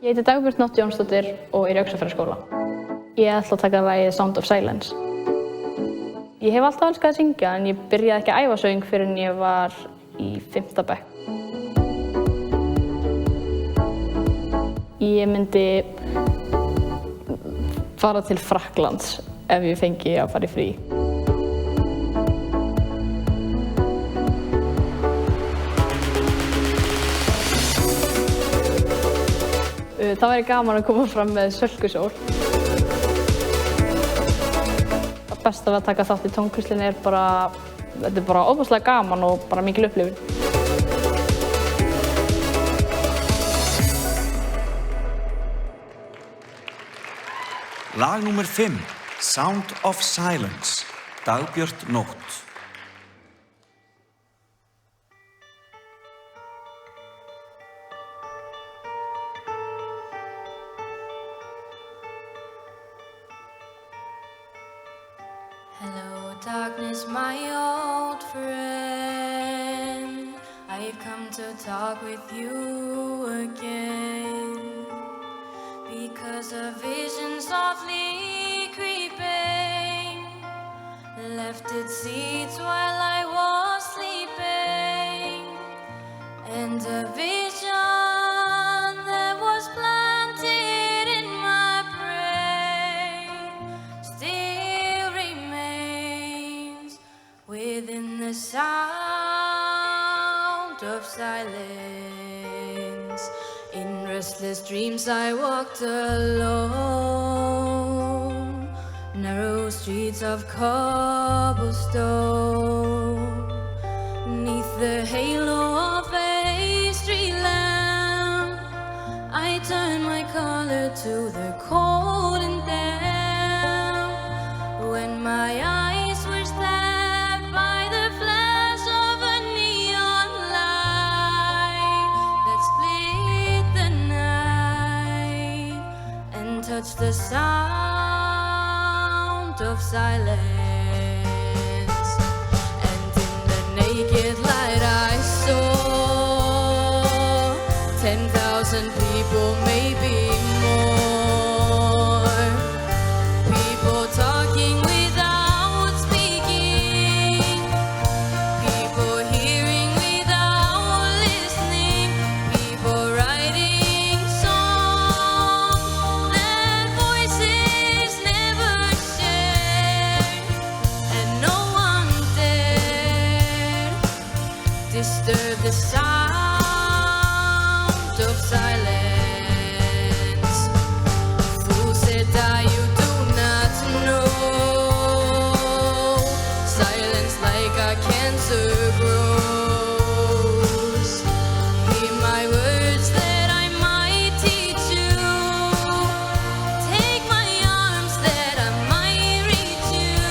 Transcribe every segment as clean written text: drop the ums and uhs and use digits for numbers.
Ég heiti Dagbjört Nótt Jónsdóttir og er í Öxarfjarðarskóla. Ég ætla að taka lagið Sound of Silence. Ég hef alltaf elskað að syngja en ég byrjaði ekki að æfa söng fyrr en ég var í 5. bekk. Ég myndi fara til Frakklands ef ég fengi að fara í frí. Það væri gaman að koma fram með Sölkusól. Það besta við að taka þátt í tónlistinni er þetta er bara ofboðslega gaman og bara mikil upplifun. Lag númer 5, Sound of Silence, Dagbjört Nótt. Hello, darkness, my old friend. I've come to talk with you again. Because a vision softly creeping left its seeds while I was sleeping. And a vision that was planted in my brain still remains within the sound of silence. In restless dreams I walked alone, narrow streets of cobblestone, neath the halo of a street lamp. I turned my collar to the cold and damp. When my eyes were stabbed by the flash of a neon light that split the night and touched the sound of silence. And in the naked light I saw 10,000 people, maybe more. People talking without speaking, people hearing without listening, people writing songs that voices never shared, and no one dared disturb the sound of silence. Fool said I, you do not know. Silence like a cancer grows. Hear my words that I might teach you. Take my arms that I might reach you.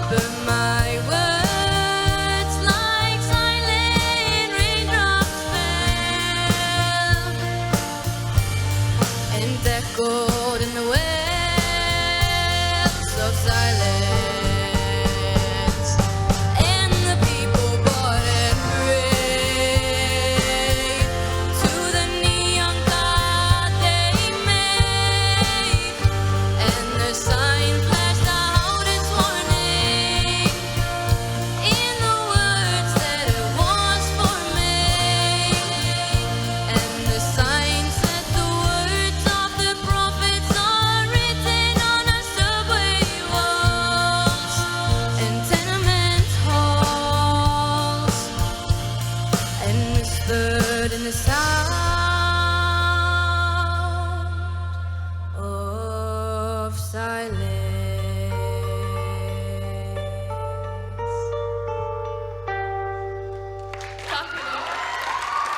But my words like silent raindrops fell and echoed in the wells of silence. And the people bought and prayed to the neon god they made, and the sign flashed out its warning in the words that it was for me. And the sign said the words of the prophets are written on our subway walls and tenement halls, and whispered in the sound